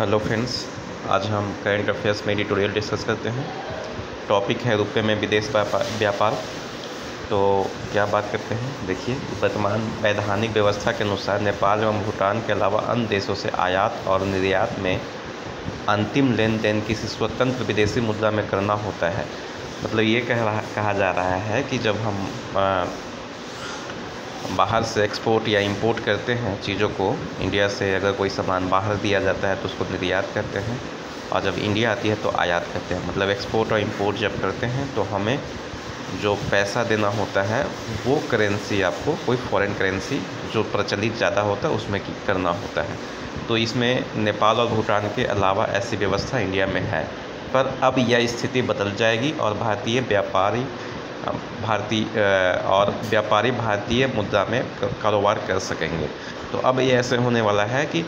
Hello friends, आज हम current affairs में एडिटोरियल डिस्कस करते हैं। टॉपिक है रुपये में विदेश व्यापार। तो क्या बात करते हैं, देखिए, वर्तमान वैधानिक व्यवस्था के अनुसार नेपाल एवं भूटान के अलावा अन्य देशों से आयात और निर्यात में अंतिम लेन देन किसी स्वतंत्र विदेशी मुद्रा में करना होता है। मतलब ये कहा जा रहा है कि जब हम बाहर से एक्सपोर्ट या इंपोर्ट करते हैं चीज़ों को, इंडिया से अगर कोई सामान बाहर दिया जाता है तो उसको निर्यात करते हैं, और जब इंडिया आती है तो आयात करते हैं। मतलब एक्सपोर्ट और इंपोर्ट जब करते हैं तो हमें जो पैसा देना होता है वो करेंसी, आपको कोई फॉरेन करेंसी जो प्रचलित ज़्यादा होता है उसमें करना होता है। तो इसमें नेपाल और भूटान के अलावा ऐसी व्यवस्था इंडिया में है, पर अब यह स्थिति बदल जाएगी और व्यापारी भारतीय मुद्रा में कारोबार कर सकेंगे। तो अब ये ऐसे होने वाला है कि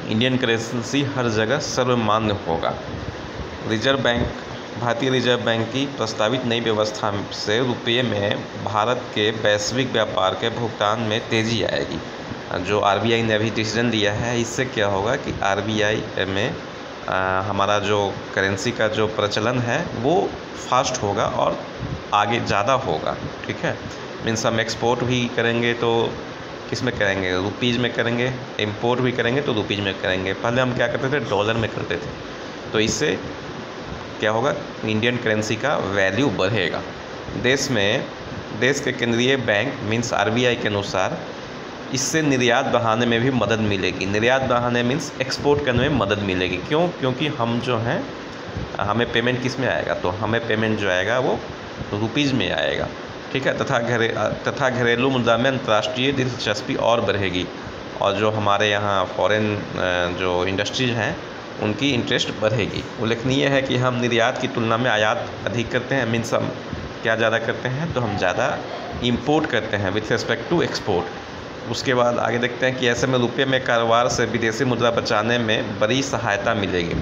इंडियन करेंसी हर जगह सर्वमान्य होगा। भारतीय रिजर्व बैंक की प्रस्तावित नई व्यवस्था से रुपये में भारत के वैश्विक व्यापार के भुगतान में तेज़ी आएगी। जो आरबीआई ने अभी डिसीजन लिया है, इससे क्या होगा कि आरबीआई में हमारा जो करेंसी का जो प्रचलन है वो फास्ट होगा और आगे ज़्यादा होगा। ठीक है, मीन्स हम एक्सपोर्ट भी करेंगे तो किस में करेंगे, रुपीज़ में करेंगे, इंपोर्ट भी करेंगे तो रुपीज़ में करेंगे। पहले हम क्या करते थे, डॉलर में करते थे। तो इससे क्या होगा, इंडियन करेंसी का वैल्यू बढ़ेगा। देश के केंद्रीय बैंक मीन्स आरबीआई के अनुसार इससे निर्यात बढ़ाने में भी मदद मिलेगी। निर्यात बढ़ाने मीन्स एक्सपोर्ट करने में मदद मिलेगी। क्यों? क्योंकि हम जो हैं, हमें पेमेंट किस में आएगा, तो हमें पेमेंट जो आएगा वो रुपीज़ में आएगा। ठीक है, तथा घरेलू मुद्रा में अंतर्राष्ट्रीय दिलचस्पी और बढ़ेगी, और जो हमारे यहाँ फॉरेन जो इंडस्ट्रीज हैं उनकी इंटरेस्ट बढ़ेगी। उल्लेखनीय है कि हम निर्यात की तुलना में आयात अधिक करते हैं। मीन्स हम क्या ज़्यादा करते हैं, तो हम ज़्यादा इम्पोर्ट करते हैं विथ रिस्पेक्ट टू एक्सपोर्ट। उसके बाद आगे देखते हैं कि ऐसे में रुपये में कारोबार से विदेशी मुद्रा बचाने में बड़ी सहायता मिलेगी।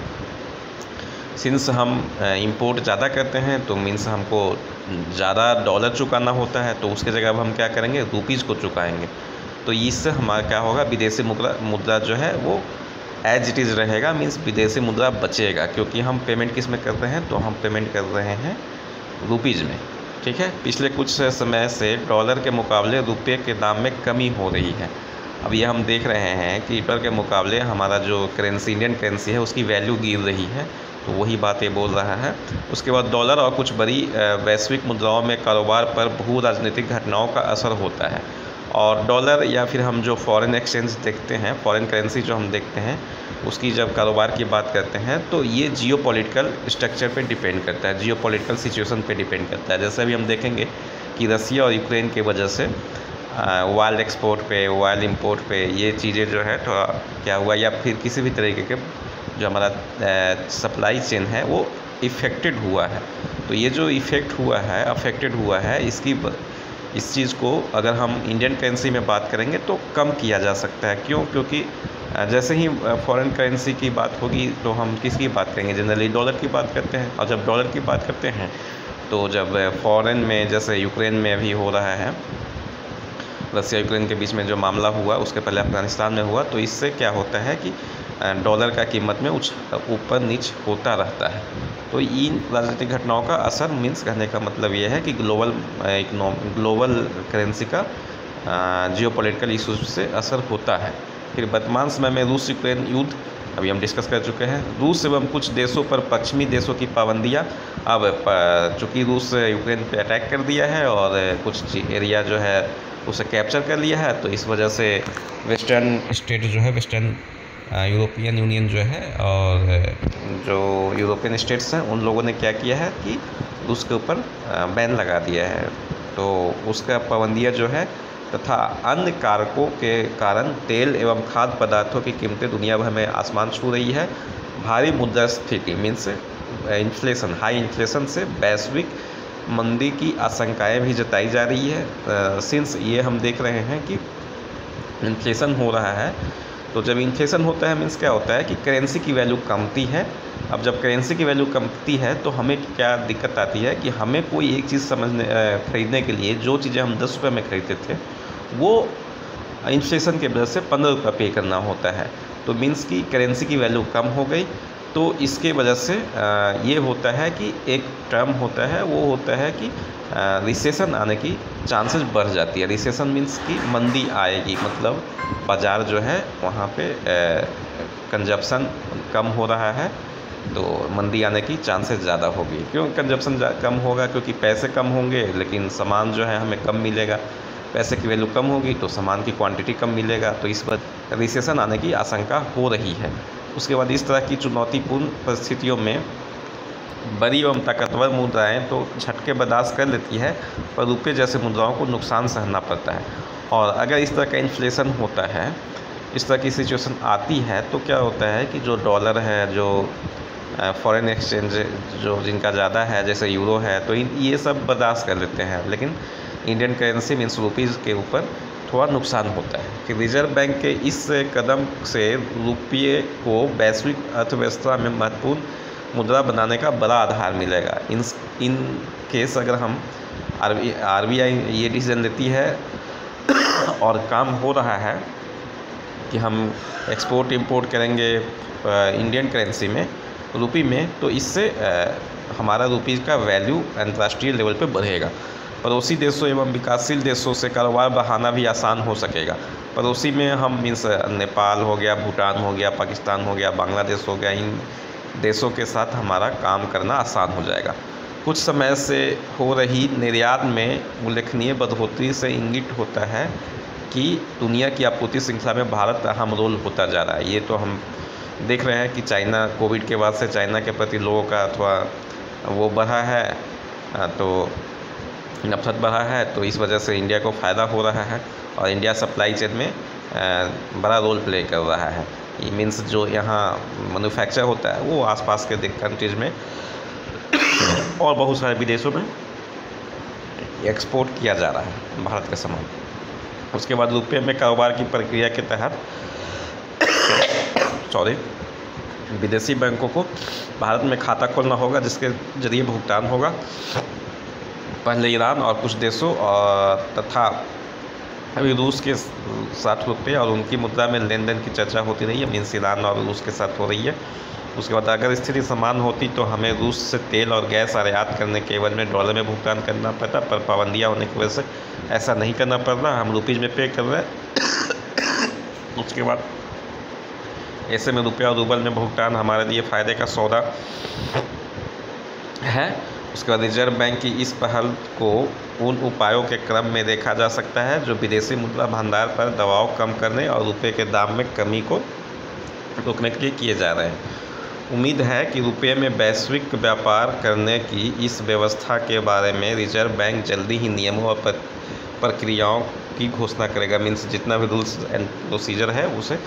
सिंस हम इंपोर्ट ज़्यादा करते हैं तो मीन्स हमको ज़्यादा डॉलर चुकाना होता है, तो उसके जगह अब हम क्या करेंगे, रुपीज़ को चुकाएंगे। तो इससे हमारा क्या होगा, विदेशी मुद्रा जो है वो एज इट इज़ रहेगा। मीन्स विदेशी मुद्रा बचेगा, क्योंकि हम पेमेंट किस में करते हैं, तो हम पेमेंट कर रहे हैं रुपीज़ में। ठीक है, पिछले कुछ समय से डॉलर के मुकाबले रुपये के दाम में कमी हो रही है। अब ये हम देख रहे हैं कि डॉलर के मुकाबले हमारा जो करेंसी, इंडियन करेंसी है, उसकी वैल्यू गिर रही है। तो वही बात ये बोल रहा है। उसके बाद डॉलर और कुछ बड़ी वैश्विक मुद्राओं में कारोबार पर भू राजनीतिक घटनाओं का असर होता है। और डॉलर या फिर हम जो फॉरेन एक्सचेंज देखते हैं, फॉरेन करेंसी जो हम देखते हैं, उसकी जब कारोबार की बात करते हैं तो ये जियोपॉलिटिकल स्ट्रक्चर पे डिपेंड करता है, जियोपॉलिटिकल सिचुएशन पे डिपेंड करता है। जैसे अभी हम देखेंगे कि रसिया और यूक्रेन की वजह से ऑयल एक्सपोर्ट पे, ऑयल इंपोर्ट पे ये चीज़ें जो है थोड़ा क्या हुआ, या फिर किसी भी तरीके के जो हमारा सप्लाई चेन है वो इफ़ेक्टेड हुआ है। तो ये जो अफेक्टेड हुआ है इस चीज़ को अगर हम इंडियन करेंसी में बात करेंगे तो कम किया जा सकता है। क्यों? क्योंकि जैसे ही फॉरेन करेंसी की बात होगी तो हम किसकी बात करेंगे, जनरली डॉलर की बात करते हैं। और जब डॉलर की बात करते हैं तो जब फॉरेन में, जैसे यूक्रेन में अभी हो रहा है, रसिया यूक्रेन के बीच में जो मामला हुआ, उसके पहले अफगानिस्तान में हुआ, तो इससे क्या होता है कि डॉलर का कीमत में ऊपर नीच होता रहता है। तो इन राजनीतिक घटनाओं का असर, मीन्स कहने का मतलब ये है कि ग्लोबल करेंसी का जियोपॉलिटिकल इशूज से असर होता है। फिर वर्तमान समय में रूस यूक्रेन युद्ध अभी हम डिस्कस कर चुके हैं। रूस एवं कुछ देशों पर पश्चिमी देशों की पाबंदियां, अब चूँकि रूस यूक्रेन पे अटैक कर दिया है और कुछ एरिया जो है उसे कैप्चर कर लिया है, तो इस वजह से वेस्टर्न स्टेट जो है, वेस्टर्न यूरोपियन यूनियन जो है और जो यूरोपियन स्टेट्स हैं, उन लोगों ने क्या किया है कि उसके ऊपर बैन लगा दिया है। तो उसका पाबंदियाँ जो है तथा अन्य कारकों के कारण तेल एवं खाद्य पदार्थों की कीमतें दुनिया भर में आसमान छू रही है। भारी मुद्रास्फीति मीन्स इन्फ्लेशन, हाई इन्फ्लेशन से वैश्विक मंदी की आशंकाएं भी जताई जा रही है। सिंस ये हम देख रहे हैं कि इन्फ्लेशन हो रहा है, तो जब इन्फ्लेशन होता है मीन्स क्या होता है कि करेंसी की वैल्यू कमती है। अब जब करेंसी की वैल्यू कमती है तो हमें क्या दिक्कत आती है कि हमें कोई एक चीज़ खरीदने के लिए जो चीज़ें हम 10 रुपये में खरीदते थे वो इन्फ्लेशन के वजह से 15 रुपये पे करना होता है। तो मीन्स की करेंसी की वैल्यू कम हो गई। तो इसके वजह से ये होता है कि एक टर्म होता है, वो होता है कि रिसेशन आने की चांसेस बढ़ जाती है। रिसेशन मीन्स कि मंदी आएगी, मतलब बाज़ार जो है वहाँ पे कंजप्शन कम हो रहा है, तो मंदी आने की चांसेस ज़्यादा होगी। क्यों कंजप्शन कम होगा? क्योंकि पैसे कम होंगे लेकिन सामान जो है हमें कम मिलेगा। पैसे की वैल्यू कम होगी तो सामान की क्वांटिटी कम मिलेगा, तो इस पर रिसेशन आने की आशंका हो रही है। उसके बाद इस तरह की चुनौतीपूर्ण परिस्थितियों में बड़ी एवं ताकतवर मुद्राएं तो झटके बर्दाश्त कर लेती है, पर रुपये जैसे मुद्राओं को नुकसान सहना पड़ता है। और अगर इस तरह का इन्फ्लेशन होता है, इस तरह की सिचुएशन आती है, तो क्या होता है कि जो डॉलर है, जो फॉरेन एक्सचेंज जो जिनका ज़्यादा है जैसे यूरो है, तो ये सब बर्दाश्त कर लेते हैं, लेकिन इंडियन करेंसी मीन्स रुपीज़ के ऊपर थोड़ा नुकसान होता है। कि रिजर्व बैंक के इस कदम से रुपये को वैश्विक अर्थव्यवस्था में महत्वपूर्ण मुद्रा बनाने का बड़ा आधार मिलेगा। इन केस अगर हम आरबीआई ये डिसीजन लेती है और काम हो रहा है कि हम एक्सपोर्ट इंपोर्ट करेंगे इंडियन करेंसी में, रुपी में, तो इससे हमारा रुपीज़ का वैल्यू अंतर्राष्ट्रीय लेवल पे बढ़ेगा। पड़ोसी देशों एवं विकासशील देशों से कारोबार बढ़ाना भी आसान हो सकेगा। पड़ोसी में हम मीन्स नेपाल हो गया, भूटान हो गया, पाकिस्तान हो गया, बांग्लादेश हो गया, इन देशों के साथ हमारा काम करना आसान हो जाएगा। कुछ समय से हो रही निर्यात में उल्लेखनीय बढ़ोतरी से इंगित होता है कि दुनिया की आपूर्ति श्रृंखला में भारत अहम रोल होता जा रहा है। ये तो हम देख रहे हैं कि चाइना, कोविड के बाद से चाइना के प्रति लोगों का अथवा वो बढ़ा है, तो नफरत बढ़ा है, तो इस वजह से इंडिया को फ़ायदा हो रहा है और इंडिया सप्लाई चेन में बड़ा रोल प्ले कर रहा है। ये मीन्स जो यहाँ मैन्युफैक्चर होता है वो आसपास के कंट्रीज़ में और बहुत सारे विदेशों में एक्सपोर्ट किया जा रहा है भारत का सामान। उसके बाद रुपये में कारोबार की प्रक्रिया के तहत विदेशी बैंकों को भारत में खाता खोलना होगा, जिसके जरिए भुगतान होगा। पहले ईरान और कुछ देशों तथा अभी रूस के साथ रुपये और उनकी मुद्रा में लेन देन की चर्चा होती रही है, मीन्स ईरान और रूस के साथ हो रही है। उसके बाद अगर स्थिति समान होती तो हमें रूस से तेल और गैस आयात करने के एवज में डॉलर में भुगतान करना पड़ता, पर पाबंदियाँ होने की वजह से ऐसा नहीं करना पड़ रहा, हम रुपीज़ में पे कर रहे हैं। उसके बाद ऐसे में रुपया और रूबल में भुगतान हमारे लिए फ़ायदे का सौदा है। उसके बाद रिजर्व बैंक की इस पहल को उन उपायों के क्रम में देखा जा सकता है जो विदेशी मुद्रा भंडार पर दबाव कम करने और रुपये के दाम में कमी को रोकने के लिए किए जा रहे हैं। उम्मीद है कि रुपये में वैश्विक व्यापार करने की इस व्यवस्था के बारे में रिजर्व बैंक जल्दी ही नियमों और प्रक्रियाओं की घोषणा करेगा। मीन्स जितना भी रूल्स एंड प्रोसीजर है उसे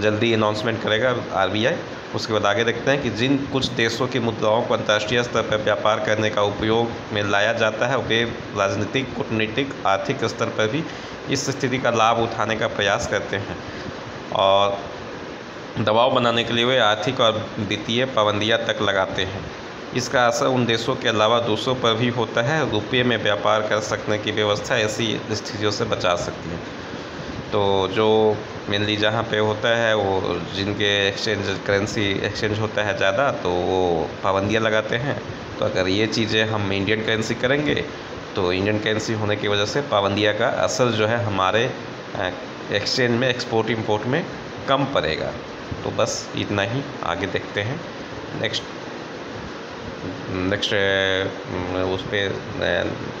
जल्दी अनाउंसमेंट करेगा आरबीआई। उसके बाद आगे देखते हैं कि जिन कुछ देशों की मुद्राओं को अंतर्राष्ट्रीय स्तर पर व्यापार करने का उपयोग में लाया जाता है, वे राजनीतिक, कूटनीतिक, आर्थिक स्तर पर भी इस स्थिति का लाभ उठाने का प्रयास करते हैं और दबाव बनाने के लिए वे आर्थिक और वित्तीय पाबंदियां तक लगाते हैं। इसका असर उन देशों के अलावा दूसरों पर भी होता है। रुपये में व्यापार कर सकने की व्यवस्था ऐसी स्थितियों से बचा सकती है। तो जो मेनली जहाँ पे होता है वो जिनके करेंसी एक्सचेंज होता है ज़्यादा, तो वो पाबंदियाँ लगाते हैं। तो अगर ये चीज़ें हम इंडियन करेंसी करेंगे तो इंडियन करेंसी होने की वजह से पाबंदियाँ का असर जो है हमारे एक्सचेंज में, एक्सपोर्ट इंपोर्ट में कम पड़ेगा। तो बस इतना ही, आगे देखते हैं नेक्स्ट उस पर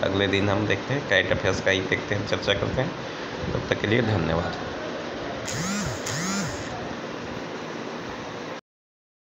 अगले दिन हम देखते हैं, करंट अफेयर्स का ही देखते हैं, चर्चा करते हैं। तब तक के लिए धन्यवाद।